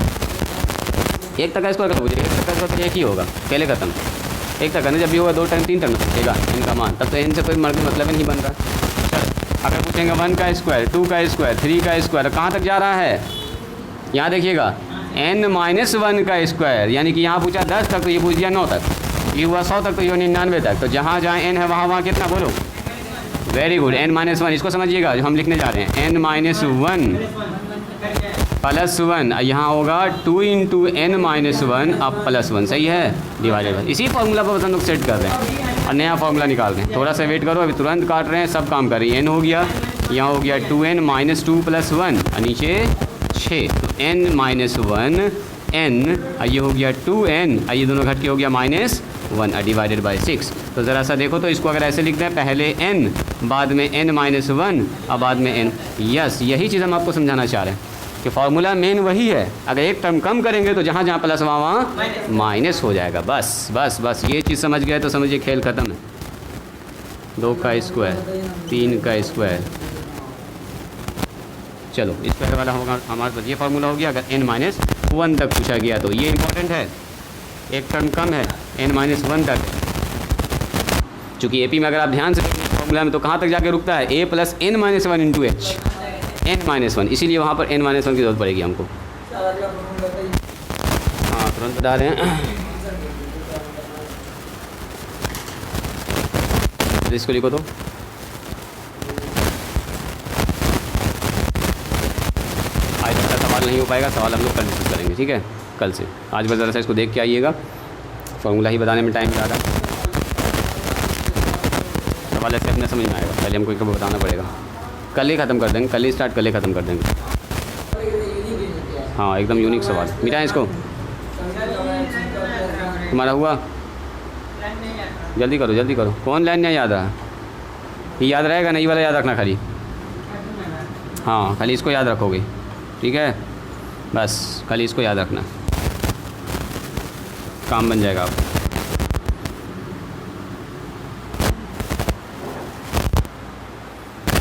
1 तक का स्क्वायर कर पूछेगा, 1 तक का स्क्वायर 1 ही होगा, पहले खत्म। 1 तक करना, जब भी होगा 2 टर्म 3 टर्म पूछेगा इनका मान, तब तो इनसे कोई मतलब ही नहीं बन रहा। चल अगर पूछेंगे 1 का स्क्वायर, 2 का स्क्वायर, 3 का स्क्वायर, कहाँ तक जा रहा है? यहाँ देखिएगा n-1 का स्क्वायर, यानी कि यहाँ पूछा 10 तक तो ये पूछ दिया 9 तक, ये हुआ 100 तक तो ये 99 तक। तो जहाँ जहाँ n है वहाँ कितना बोलो? Very good, n-1। इसको समझिएगा जो हम लिखने जा रहे हैं, n-1 प्लस 1, यहाँ होगा 2 इंटू n-1 अब प्लस 1, सही है, डिवाइडेड बाय। इसी फार्मूला पर बस हम लोग सेट कर रहे हैं और नया फार्मूला निकाल रहे हैं। थोड़ा सा वेट करो, अभी तुरंत काट रहे हैं, सब काम कर रही है। n हो गया, यहाँ हो गया 2n-2 प्लस 1 और नीचे 6, तो n-1 n, ये हो गया 2n, ये दोनों घट के हो गया -1 डिवाइडेड बाय 6। तो ज़रा सा देखो, तो इसको अगर ऐसे लिखते हैं, पहले n बाद में n-1 और बाद में n। यस, यही चीज़ हम आपको समझाना चाह रहे हैं कि फार्मूला मेन वही है। अगर एक टर्म कम करेंगे तो जहाँ जहाँ प्लस वहाँ माइनस हो जाएगा। बस बस बस ये चीज़ समझ गए तो समझिए खेल ख़त्म है। 2 का स्क्वायर, 3 का स्क्वायर, चलो स्क्वायर वाला होगा हमारे पास, ये फार्मूला हो गया। अगर n-1 तक पूछा गया तो ये इंपॉर्टेंट है, एक टर्म कम है, n-1 तक। चूँकि एपी में अगर आप ध्यान से फार्मूला में तो कहाँ तक जाके रुकता है, a plus n-1 into h, n-1, इसीलिए वहाँ पर n-1 की ज़रूरत पड़ेगी हमको। हाँ तुरंत बता रहे हैं। इसको लिखो तो आज तक सवाल नहीं हो पाएगा, सवाल हम लोग कल डिस्कस करेंगे, ठीक है, कल से। आज बस ज़रा सा इसको देख के आइएगा, फार्मूला ही बताने में टाइम ज़्यादा, सवाल ऐसे अपने समझ में आएगा, पहले हमको एक बताना पड़ेगा। कल ही ख़त्म कर देंगे, कल ही स्टार्ट, कल ही ख़त्म कर देंगे। हाँ एकदम यूनिक सवाल, मिटाएं इसको। तुम्हारा हुआ? जल्दी करो जल्दी करो। कौन लाइन नहीं याद रहा? ये याद रहेगा नहीं वाला याद रखना खाली। हाँ खाली इसको याद रखोगे, ठीक है, बस खाली इसको याद रखना, काम बन जाएगा आप।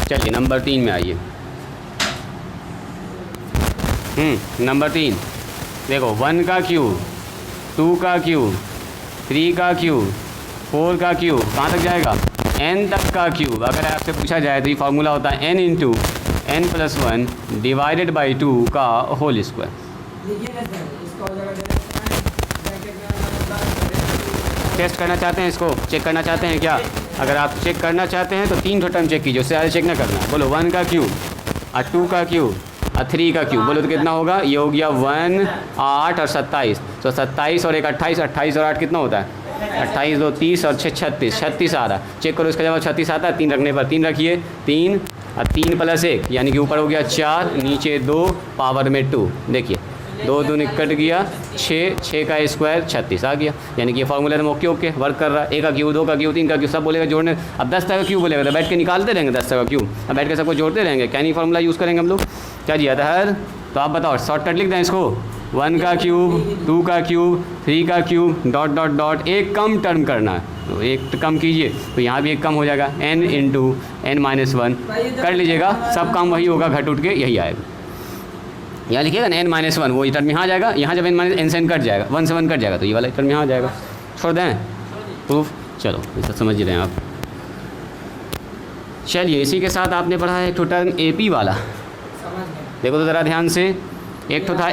चलिए नंबर 3 में आइए। नंबर 3 देखो, 1 का क्यूब, 2 का क्यूब, 3 का क्यूब, 4 का क्यूब, कहाँ तक जाएगा? n तक का क्यूब। अगर आपसे पूछा जाए तो ये फार्मूला होता है n into n plus 1 divided by 2 का होल स्क्वायर। टेस्ट करना चाहते हैं, इसको चेक करना चाहते हैं क्या? अगर आप चेक करना चाहते हैं तो 3 टर्म चेक कीजिए, उससे ज़्यादा चेक ना करना। बोलो 1 का क्यूब और 2 का क्यूब और 3 का क्यूब, बोलो तो कितना होगा? ये हो गया 1, 8 और 27, तो 27 और 1 28, 28 और 8 कितना होता है? 28, 2 30 और 6 36, 36 आ रहा है। चेक करो इसका जवाब 36 आता है। 3 रखने पर 3 रखिए, 3 और 3 प्लस 1 यानी कि ऊपर हो गया 4, नीचे 2 पावर में 2, देखिए 2 दूनी कट गया, 6, 6 का स्क्वायर 36 आ गया। यानी कि ये फार्मूला तो ओके ओके वर्क कर रहा है। 1 का क्यूब, 2 का क्यूब, 3 का क्यूब, सब बोलेगा जोड़ने। अब 10 तक का क्यूब बोलेगा तो बैठ के निकालते रहेंगे 10 तक का क्यूब, अब बैठ के सबको जोड़ते रहेंगे। क्या नहीं फार्मूला यूज़ करेंगे हम लोग? क्या जी आता है? तो आप बताओ, शॉर्टकट लिख दें इसको, 1 का क्यूब, 2 का क्यूब, 3 का क्यूब, डॉट डॉट डॉट, एक कम टर्म करना है तो एक कम कीजिए, तो यहाँ भी एक कम हो जाएगा, n इंटू n-1 कर लीजिएगा, सब काम वही होगा, घट उठ के यही आएगा। यहाँ लिखिएगा ना n-1, वो टर्म यहाँ आ जाएगा, यहाँ जब n से n कट जाएगा, 1 से 1 कट जाएगा तो ये वाला टर्म यहाँ आ जाएगा। छोड़ दें प्रूफ, चलो ऐसा समझ रहे हैं आप। चलिए इसी के साथ आपने पढ़ा है एक तो टर्म AP वाला, देखो तो ज़रा ध्यान से। एक तो था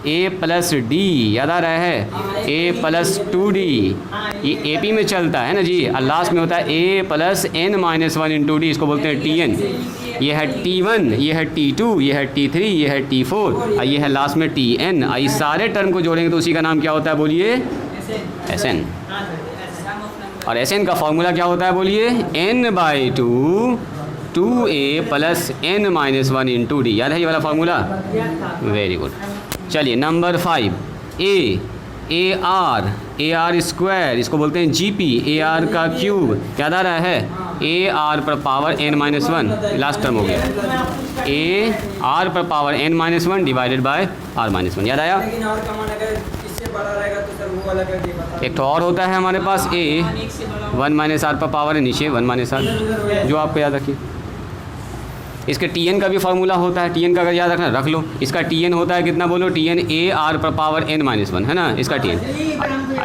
a प्लस d, याद आ रहा है? a प्लस 2d, ये AP में चलता है ना जी, और लास्ट में होता है a plus n-1 into D, इसको बोलते हैं Tn। ये है T1, ये है T2, ये है T3, ये है T4 और ये है लास्ट में Tn। ये सारे टर्म को जोड़ेंगे तो उसी का नाम क्या होता है बोलिए? Sn। और Sn का फॉर्मूला क्या होता है बोलिए? n/2 2a plus n-1 into D, याद है ये वाला फार्मूला? Very good. चलिए नंबर 5, AR स्क्वायर, इसको बोलते हैं GP, AR का क्यूब, याद आ रहा है? ए आर पर power n minus one, last term हो गया, ए आर पर power n minus one divided by R minus one. याद आया? लेकिन और का मान अगर इससे बड़ा रहेगा तो सर वो वाला करके बता। एक तो और होता है हमारे पास ए 1 माइनस आर पर पावर है नीचे 1 माइनस आर, जो आपको याद रखिए। इसके टी एन का भी फार्मूला होता है, टी एन का अगर याद रखना रख लो। इसका टी एन होता है कितना बोलो? टी एन ए आर पर पावर n माइनस वन है ना इसका टी एन।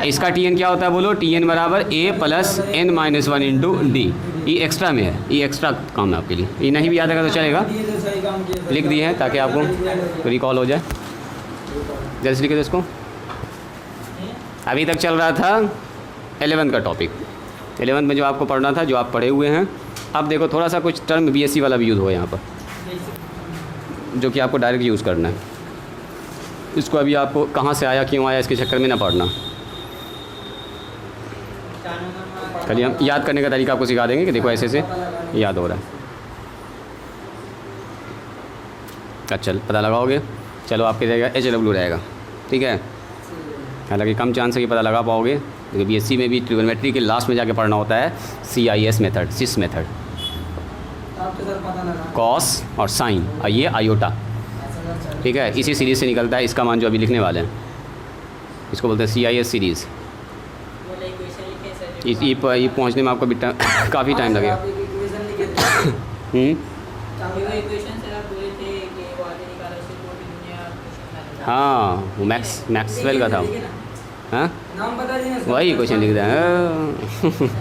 इसका टी एन क्या होता है बोलो? टी एन बराबर a plus n minus one into d. ये एक्स्ट्रा में है, ये एक्स्ट्रा काम है आपके लिए, ये नहीं भी याद रखा तो चलेगा, ये तो सही काम किया सर। लिख दिए हैं ताकि आपको रिकॉल हो जाए। जल्दी से लिखे दो इसको। अभी तक चल रहा था 11th का टॉपिक, 11th में जो आपको पढ़ना था, जो आप पढ़े हुए हैं। अब देखो थोड़ा सा कुछ टर्म बीएससी वाला भी यूज़ हुआ यहाँ पर, जो कि आपको डायरेक्ट यूज़ करना है। इसको अभी आपको कहाँ से आया, क्यों आया, इसके चक्कर में ना पढ़ना। चलिए हम याद करने का तरीका आपको सिखा देंगे कि देखो ऐसे से याद हो रहा है। अच्छा पता लगाओगे? चलो आपके रहेगा HW रहेगा, ठीक है। हालांकि कम चांस है कि पता लगा पाओगे, क्योंकि बीएससी में भी ट्रिगोनोमेट्री के लास्ट में जाके पढ़ना होता है CIS मेथड, सिस मेथड, आप तो सर पता लगा। कॉस और साइन, और ये आयोटा, ठीक है। इसी सीरीज़ से निकलता है इसका मान जो अभी लिखने वाले हैं, इसको बोलते हैं CIS सीरीज़। ये पहुँचने में आपको भी काफ़ी टाइम लगेगा। आप एक इक्वेशन लिखे थे। हाँ वो मैक्सवेल का था वो, हाँ नाम बता दीजिए सर। वही क्वेश्चन लिख रहे हैं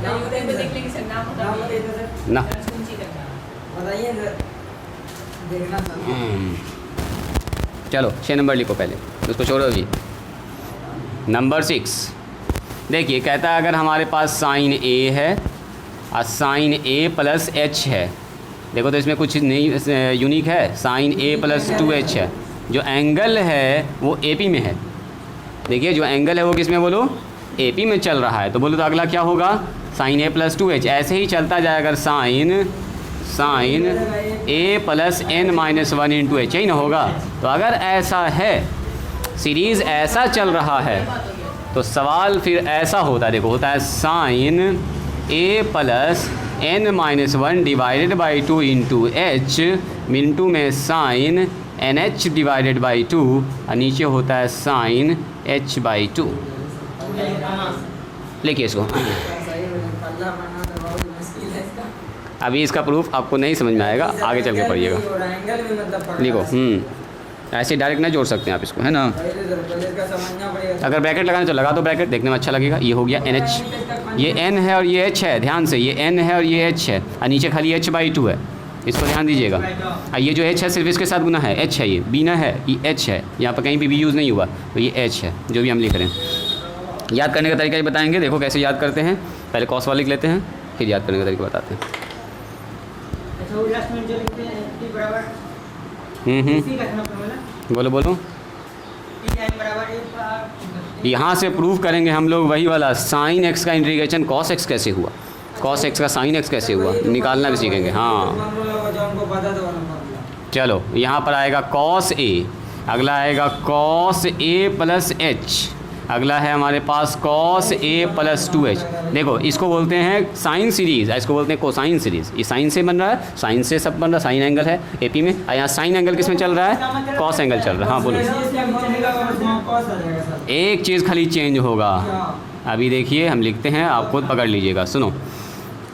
नाम बताइए सर। ना। बताइए सर, देखना सर। चलो 6 नंबर लिखो पहले, उसको छोड़ो अभी। नंबर 6 देखिए, कहता है अगर हमारे पास साइन ए है और साइन ए प्लस एच है। देखो तो इसमें कुछ नहीं यूनिक है, साइन ए प्लस 2h है। जो एंगल है वो AP में है। देखिए जो एंगल है वो किस में बोलो? AP में चल रहा है। तो बोलो तो अगला क्या होगा? Sine a plus 2h। ऐसे ही चलता जाए अगर sine a plus n minus one into h, यही ना होगा। तो अगर ऐसा है, सीरीज़ ऐसा चल रहा है, तो सवाल फिर ऐसा होता है। देखो होता है sine a plus n minus one divided by 2 into h, मिनटू में साइन NH डिवाइडेड बाई 2, और नीचे होता है साइन H बाई 2। लिखिए इसको। पल्ला बनाना तो बहुत मुश्किल है इसका। अभी इसका प्रूफ आपको नहीं समझ में आएगा, आगे चल के पढ़िएगा। एंगल भी मतलब पकड़ना लिखो है। ऐसे डायरेक्ट ना जोड़ सकते हैं आप इसको, है ना। पहले इसका समझना पड़ेगा। अगर ब्रैकेट लगाना तो लगा दो ब्रैकेट, देखने में अच्छा लगेगा। ये हो गया NH, ये N है और ये H है, ध्यान से, ये N है और ये H है, और नीचे खाली H बाई 2 है, इसको ध्यान दीजिएगा। और ये जो H है सिर्फ इसके साथ गुना है, H है, ये B ना है, ये H है, यहाँ पर कहीं भी B यूज़ नहीं हुआ, तो ये H है जो भी हम लिख रहे हैं। याद करने का तरीका ये बताएंगे, देखो कैसे याद करते हैं। पहले कॉस वाला लिख लेते हैं, फिर याद करने का तरीका बताते हैं। बोलो बोलो। यहाँ से प्रूव करेंगे हम लोग वही वाला, साइन x का इंटीग्रेशन कॉस x कैसे हुआ, कॉस x का साइन x कैसे हुआ, निकालना भी सीखेंगे। हाँ चलो, यहाँ पर आएगा कॉस a, अगला आएगा कॉस a प्लस h, अगला है हमारे पास कॉस a प्लस 2h। देखो इसको बोलते हैं साइन सीरीज़, इसको बोलते हैं कोसाइन सीरीज़। ये साइन से बन रहा है, साइन से सब बन रहा है, साइन एंगल है AP में, और यहाँ साइन एंगल किस में चल रहा है? कॉस एंगल चल रहा है। हाँ बोलो। एक चीज़ खाली चेंज होगा, अभी देखिए हम लिखते हैं, आप खुद पकड़ लीजिएगा। सुनो,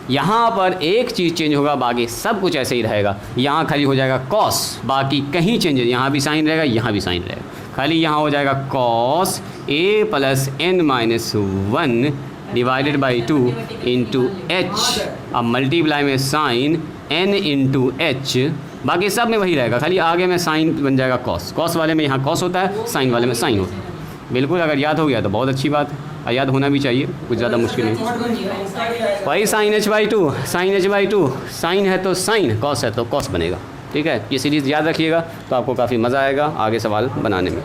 यहाँ पर एक चीज़ चेंज होगा, बाकी सब कुछ ऐसे ही रहेगा। यहाँ खाली हो जाएगा कॉस, बाकी कहीं चेंज है, यहाँ भी साइन रहेगा, यहाँ भी साइन रहेगा, खाली यहाँ हो जाएगा cos a plus n minus one divided by 2 into H, अब मल्टीप्लाई में साइन n इंटू एच, बाकी सब में वही रहेगा, खाली आगे में साइन बन जाएगा कॉस। कॉस वाले में यहाँ कॉस होता है, साइन वाले में साइन होता है। बिल्कुल, अगर याद हो गया तो बहुत अच्छी बात है, और याद होना भी चाहिए, कुछ ज़्यादा मुश्किल नहीं। वही sine H by 2, sine H by 2, sine है तो साइन, कॉस है तो कॉस बनेगा। ठीक है, ये सीरीज़ याद रखिएगा तो आपको काफ़ी मज़ा आएगा आगे सवाल बनाने में।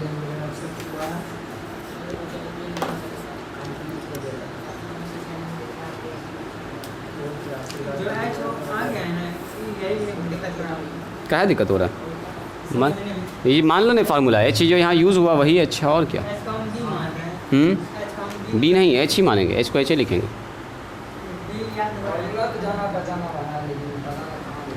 क्या दिक्कत हो रहा है? ये मान लो नहीं फार्मूला H जो यहाँ यूज़ हुआ वही H है, और क्या। B नहीं, H ही मानेंगे, H को H ही लिखेंगे। पहली बार तो जाना बचाना बना, लेकिन पता नहीं कहाँ गए।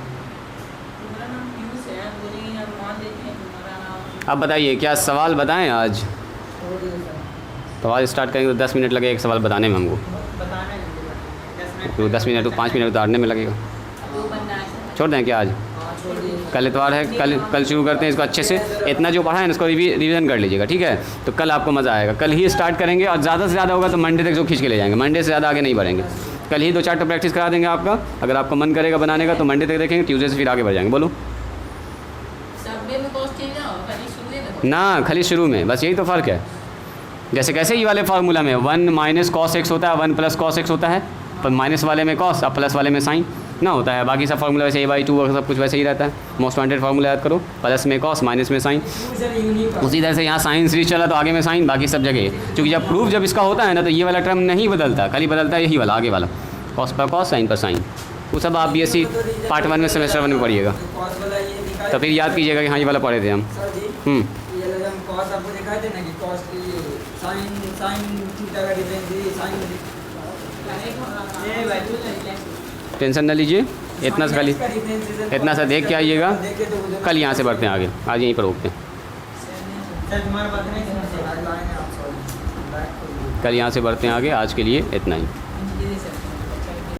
तुम्हारा नाम पीयूष है, बोलेंगे हम मान लेते हैं तुम्हारा नाम। अब बताइए क्या सवाल बताएं आज? छोड़ दिए सर। सवाल स्टार्ट करेंगे तो 10 मिनट लगे एक सवाल बताने में हमको, बताना है 10 मिनट। तो 10 मिनट 5 मिनट उतारने में लगेगा। दो बंदा है। छोड़ दें क्या आज? हाँ छोड़ दिए सर। कल इतवार है, कल शुरू करते हैं इसको अच्छे से। इतना जो पढ़ा है ना इसको रिवीजन कर लीजिएगा, ठीक है? तो कल आपको मज़ा आएगा। कल ही स्टार्ट करेंगे और ज़्यादा से ज़्यादा होगा तो मंडे तक जो खींच के ले जाएंगे, मंडे से ज़्यादा आगे नहीं बढ़ेंगे। कल ही 2 चैप्टर प्रैक्टिस करा देंगे आपका। अगर आपको मन करेगा बनाने का तो मंडे तक देखेंगे, ट्यूसडे से फिर आगे बढ़ जाएंगे। बोलो सब में कॉस्ट चेंज ना हो, खाली शुरू में ना, खाली शुरू में, बस यही तो फ़र्क है। जैसे कैसे ये वाले फार्मूला में 1 माइनस कॉस एक्स होता है, 1 प्लस कॉस एक्स होता है, पर माइनस वाले में कॉस और प्लस वाले में साइन ना होता है। बाकी सब फार्मूला वैसे a/2 और सब कुछ वैसे ही रहता है। मोस्ट वांटेड फार्मूला याद करो, प्लस में कॉस माइनस में साइन। सर यूनिक उसी तरह से यहाँ साइन सीरीज चला तो आगे में साइन, बाकी सब जगह। क्योंकि जब प्रूफ जब इसका होता है ना तो ये वाला टर्म नहीं बदलता, खाली बदलता है यही वाला आगे वाला, कॉस पर कॉस साइन पर साइन। वो सब आप BSc पार्ट 1 में सेमेस्टर 1 में पढ़िएगा, कॉस वाला ये दिखाया तो फिर याद कीजिएगा कि हाँ ये वाला पढ़े थे हम। सर जी। ये वाला हम कॉस आपको दिखाए थे ना कि कॉस ये साइन थीटा का डिफरेंस ये साइन ये भाई टेंशन न लीजिए, इतना सा खाली इतना सा देख के आइएगा। कल यहाँ से बढ़ते हैं आगे, आज यहीं पर रोकते हैं। सर तुम्हारा बात नहीं सुना सर, आज लाएंगे आप सॉरी बैक। कल यहाँ से बढ़ते हैं आगे, आज के लिए इतना ही।